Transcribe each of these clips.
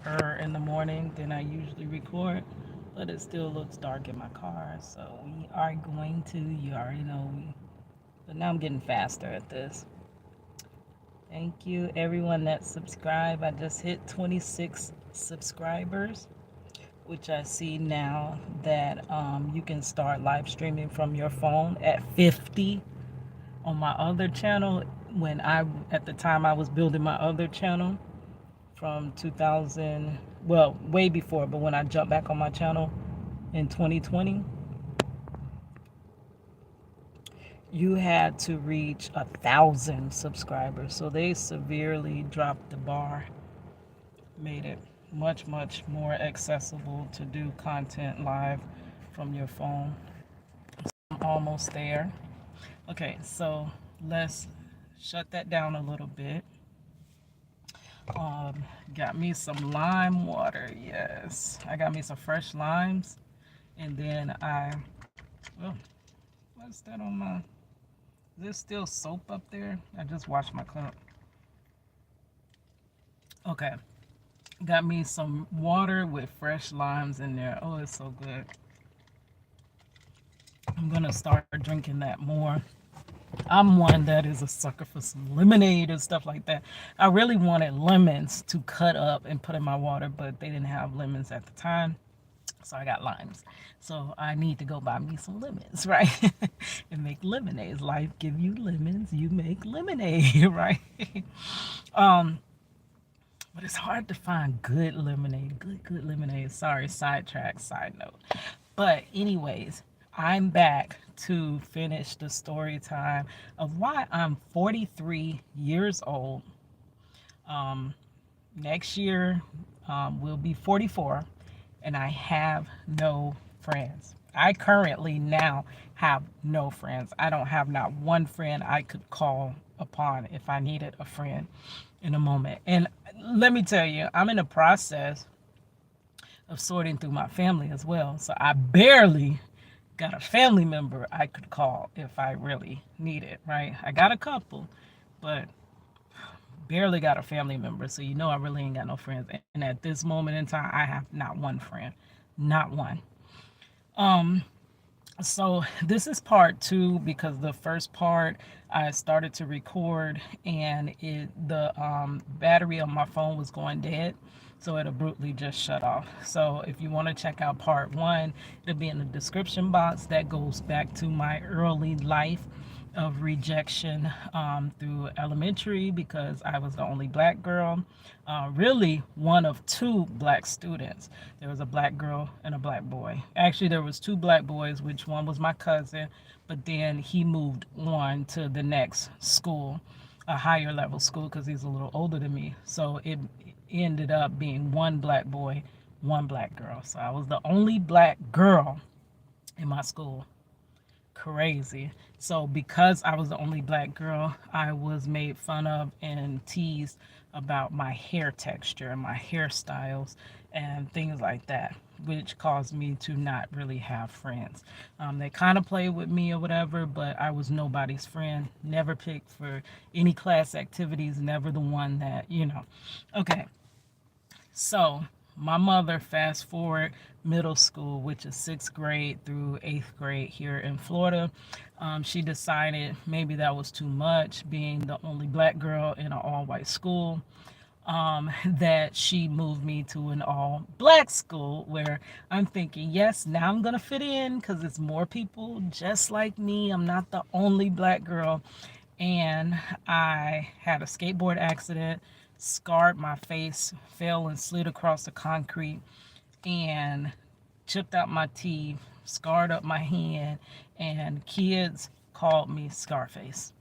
in the morning than I usually record, but it still looks dark in my car. So we are going to, you already know, but now I'm getting faster at this. Thank you, everyone that subscribed. I just hit 26 subscribers, which I see now that you can start live streaming from your phone at 50 on my other channel. At the time I was building my other channel from 2000, well, way before, but when I jumped back on my channel in 2020, you had to reach 1,000 subscribers. So they severely dropped the bar, made it much, much more accessible to do content live from your phone. I'm almost there. Okay, so let's shut that down a little bit. Um, got me some lime water. Yes, I got me some fresh limes, and then well, what's that on my? Is there still soap up there? I just washed my cup. Okay, got me some water with fresh limes in there. Oh, it's so good. I'm gonna start drinking that more. I'm one that is a sucker for some lemonade and stuff like that. I really wanted lemons to cut up and put in my water, but they didn't have lemons at the time. So I got limes. So I need to go buy me some lemons, right? And make lemonades. Life give you lemons, you make lemonade, right? um, but it's hard to find good lemonade. Good lemonade. Sorry, sidetrack, side note. But anyways, I'm back to finish the story time of why I'm 43 years old. Um, Next year will be 44, and I have no friends. I currently now have no friends. I don't have not one friend I could call upon if I needed a friend in a moment. And let me tell you, I'm in the process of sorting through my family as well. So I barely got a family member I could call if I really need it, right? I got a couple, but barely got a family member. So you know I really ain't got no friends. And at this moment in time, I have not one friend. Not one. Um, so this is part two because the first part I started to record and the battery on my phone was going dead, so it abruptly just shut off. So if you want to check out part one, it'll be in the description box. That goes back to my early life of rejection through elementary because I was the only black girl, really one of two black students. There was a black girl and a black boy. Actually, there was two black boys, which one was my cousin, but then he moved on to the next school, a higher level school, because he's a little older than me. So it ended up being one black boy, one black girl. So I was the only black girl in my school. Crazy. So because I was the only black girl, I was made fun of and teased about my hair texture and my hairstyles and things like that, which caused me to not really have friends. They kind of played with me or whatever, but I was nobody's friend. Never picked for any class activities. Never the one that, you know. Okay, so my mother, fast forward middle school, which is sixth grade through eighth grade here in Florida, she decided maybe that was too much, being the only black girl in an all white school. That she moved me to an all black school where I'm thinking, yes, now I'm going to fit in because it's more people just like me. I'm not the only black girl. And I had a skateboard accident, scarred my face, fell and slid across the concrete, and chipped out my teeth, scarred up my hand, and kids called me Scarface.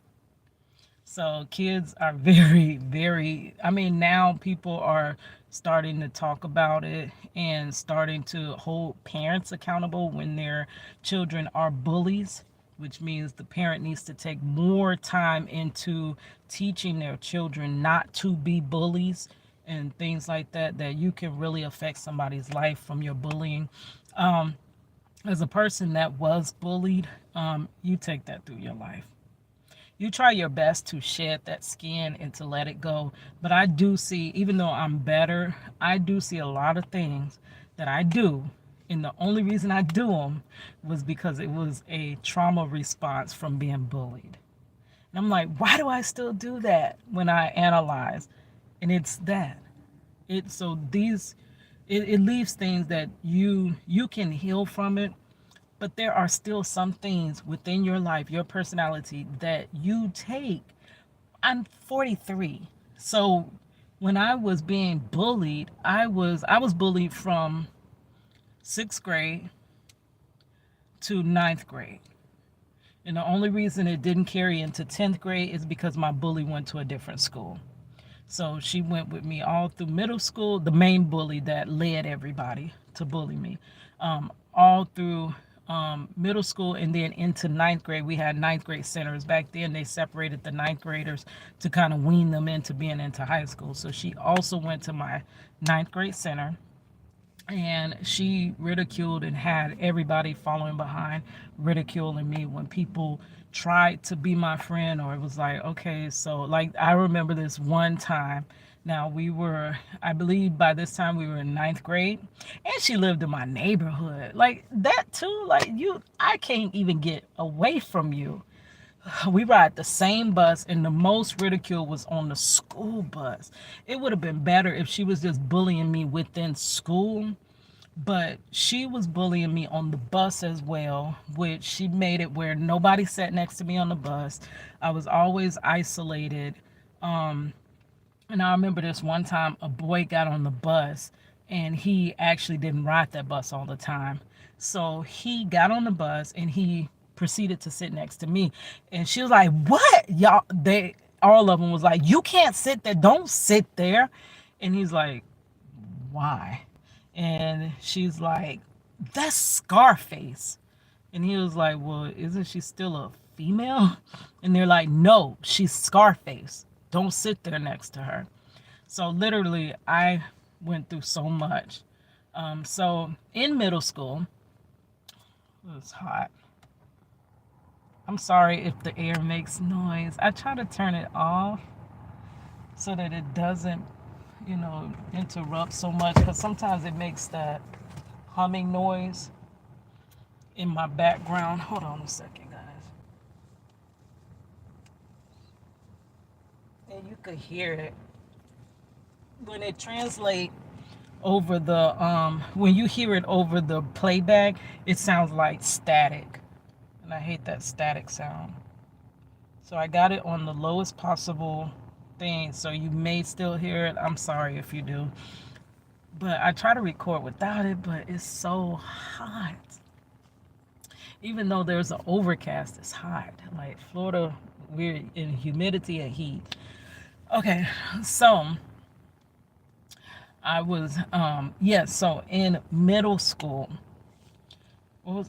So kids are very, very, I mean, now people are starting to talk about it and starting to hold parents accountable when their children are bullies, which means the parent needs to take more time into teaching their children not to be bullies and things like that, that you can really affect somebody's life from your bullying. Um, as a person that was bullied, you take that through your life. you try your best to shed that skin and to let it go. But I do see, even though I'm better, I do see a lot of things that I do. And the only reason I do them was because it was a trauma response from being bullied. And I'm like, why do I still do that when I analyze? And it's that. It leaves things that you can heal from it, but there are still some things within your life, your personality that you take. I'm 43. So when I was being bullied, I was bullied from 6th grade to ninth grade. And the only reason it didn't carry into 10th grade is because my bully went to a different school. So she went with me all through middle school, the main bully that led everybody to bully me, all through middle school, and then into ninth grade. We had ninth grade centers. Back then, they separated the ninth graders to kind of wean them into being into high school. So she also went to my ninth grade center, and she ridiculed and had everybody following behind ridiculing me when people tried to be my friend, or it was like, okay, so like I remember this one time. Now we were, I believe by this time we were in ninth grade, and she lived in my neighborhood. Like that too, like I can't even get away from you. We ride the same bus, and the most ridicule was on the school bus. It would have been better if she was just bullying me within school, but she was bullying me on the bus as well, which she made it where nobody sat next to me on the bus. I was always isolated. And I remember this one time a boy got on the bus, and he actually didn't ride that bus all the time. So he got on the bus and he proceeded to sit next to me. And she was like, "What? Y'all, they all of them was like, "You can't sit there. Don't sit there." And he's like, "Why?" And she's like, "That's Scarface." And he was like, "Well, isn't she still a female?" And they're like, "No, she's Scarface. Don't sit there next to her." So literally, I went through so much. So in middle school, it was hot. I'm sorry if the air makes noise. I try to turn it off so that it doesn't, interrupt so much, because sometimes it makes that humming noise in my background. Hold on a second, guys. And you could hear it when it translates over the when you hear it over the playback, it sounds like static, and I hate that static sound. So I got it on the lowest possible thing, so you may still hear it. I'm sorry if you do, but I try to record without it, but it's so hot. Even though there's an overcast, it's hot. Like Florida, we're in humidity and heat. Okay, so I was so in middle school,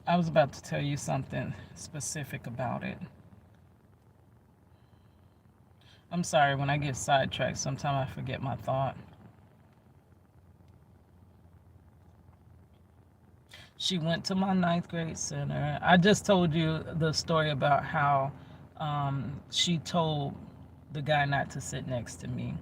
I was about to tell you something specific about it. I'm sorry, when I get sidetracked, sometimes I forget my thought. She went to my ninth grade center. I just told you the story about how she told the guy not to sit next to me.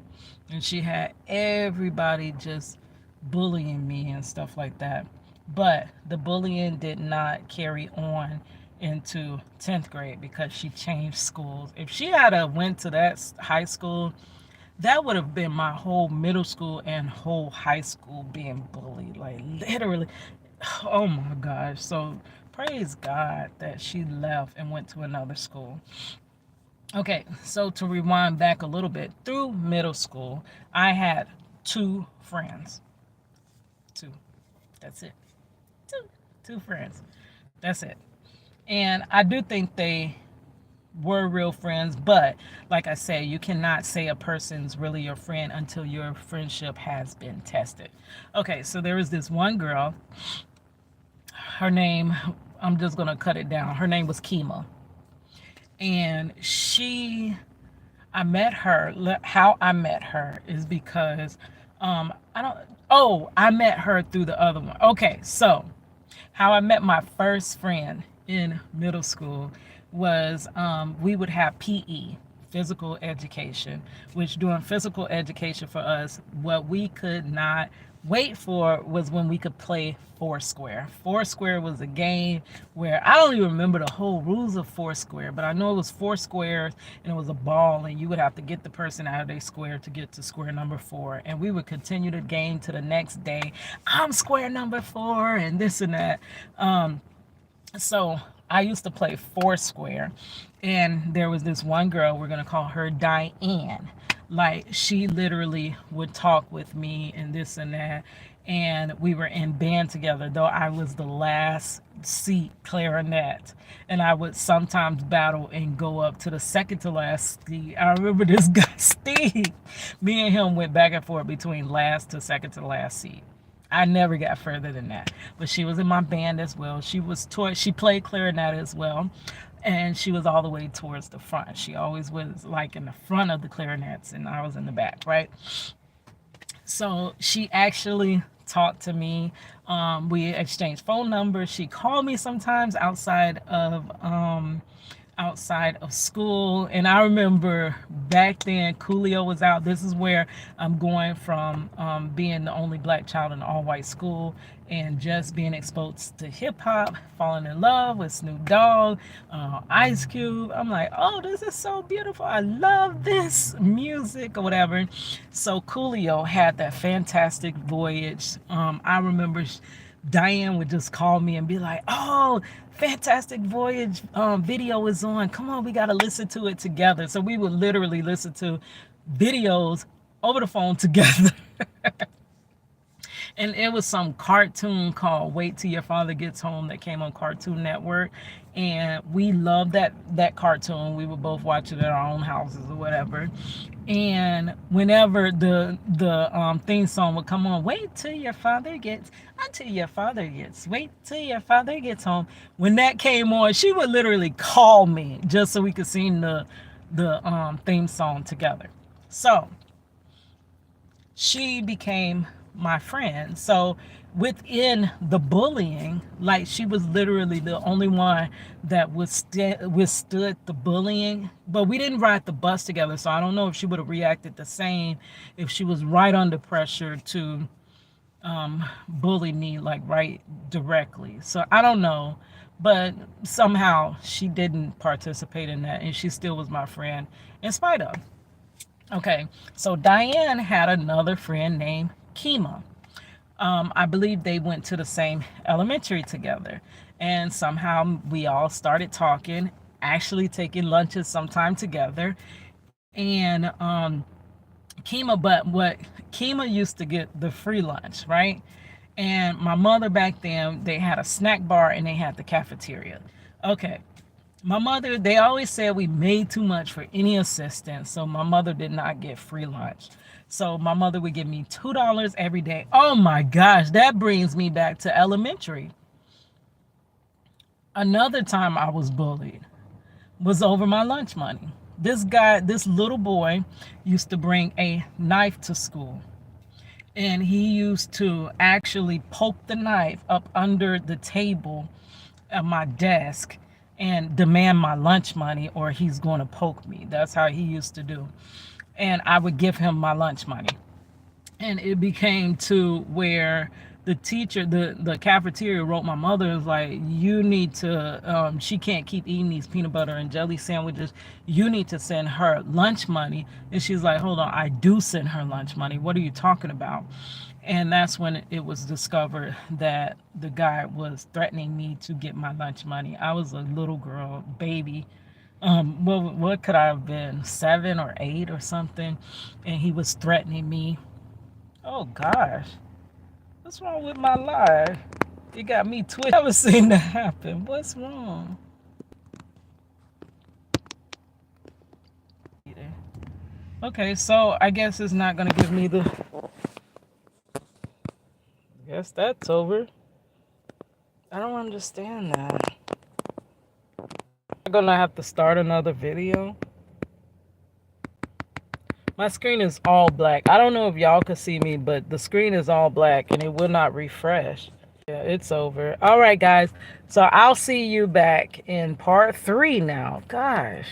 And she had everybody just bullying me and stuff like that. But the bullying did not carry on into 10th grade because she changed schools. If she had went to that high school, that would have been my whole middle school and whole high school being bullied. Like literally, oh my gosh. So praise God that she left and went to another school. Okay, so to rewind back a little bit, through middle school, I had two friends. Two. That's it. Two friends. That's it. And I do think they were real friends, but like I said, you cannot say a person's really your friend until your friendship has been tested. Okay, so there was this one girl. Her name, I'm just going to cut it down. Her name was Kima. And I met her. How I met her is because I met her through the other one. Okay, so how I met my first friend in middle school was we would have PE, physical education, which during physical education for us, what we could not wait for was when we could play Foursquare. Foursquare was a game where I don't even remember the whole rules of Foursquare, but I know it was four squares and it was a ball, and you would have to get the person out of their square to get to square number 4. And we would continue the game to the next day. I'm square number 4 and this and that. So I used to play Foursquare, and there was this one girl, we're gonna call her Diane. Like, she literally would talk with me and this and that, and we were in band together, though I was the last seat clarinet, and I would sometimes battle and go up to the second to last seat. I remember this guy Steve, me and him went back and forth between last to second to last seat. I never got further than that. But she was in my band as well. She played clarinet as well. And she was all the way towards the front. She always was like in the front of the clarinets, and I was in the back, right? So she actually talked to me. We exchanged phone numbers. She called me sometimes outside of school. And I remember back then Coolio was out. This is where I'm going from, being the only black child in an all-white school and just being exposed to hip-hop, falling in love with Snoop Dogg, Ice Cube. I'm like, oh, this is so beautiful. I love this music or whatever. So Coolio had that Fantastic Voyage. I remember Diane would just call me and be like, oh, Fantastic Voyage video is on. Come on, we got to listen to it together. So we would literally listen to videos over the phone together. And it was some cartoon called Wait Till Your Father Gets Home that came on Cartoon Network. And we loved that cartoon. We would both watch it at our own houses or whatever. And whenever the theme song would come on, wait till your father gets wait till your father gets home. When that came on, she would literally call me just so we could sing the theme song together. So she became my friend. So within the bullying, like, she was literally the only one that withstood the bullying. But we didn't ride the bus together, so I don't know if she would have reacted the same if she was right under pressure to bully me, like, right directly. So I don't know, but somehow she didn't participate in that, and she still was my friend in spite of. Okay, so Diane had another friend named Kima. I believe they went to the same elementary together, and somehow we all started talking, actually taking lunches sometime together. And Kima used to get the free lunch, right? And my mother back then, they had a snack bar and they had the cafeteria. Okay, my mother, they always said we made too much for any assistance, so my mother did not get free lunch. So my mother would give me $2 every day. Oh my gosh, that brings me back to elementary. Another time I was bullied was over my lunch money. This little boy used to bring a knife to school. And he used to actually poke the knife up under the table at my desk and demand my lunch money, or he's going to poke me. That's how he used to do. And I would give him my lunch money. And it became to where the teacher, the cafeteria wrote my mother, was like, you need to, she can't keep eating these peanut butter and jelly sandwiches. You need to send her lunch money. And she's like, hold on, I do send her lunch money. What are you talking about? And that's when it was discovered that the guy was threatening me to get my lunch money. I was a little girl, baby. What could I have been, 7 or 8 or something? And he was threatening me. Oh gosh, what's wrong with my life? It got me twisted. I've never seen that happen. What's wrong? Okay, so I guess it's not gonna give me the. I guess that's over. I don't understand that. I'm gonna have to start another video. My screen is all black. I don't know if y'all can see me, but the screen is all black and it will not refresh. Yeah, it's over. All right, guys. So I'll see you back in part 3 now. Gosh.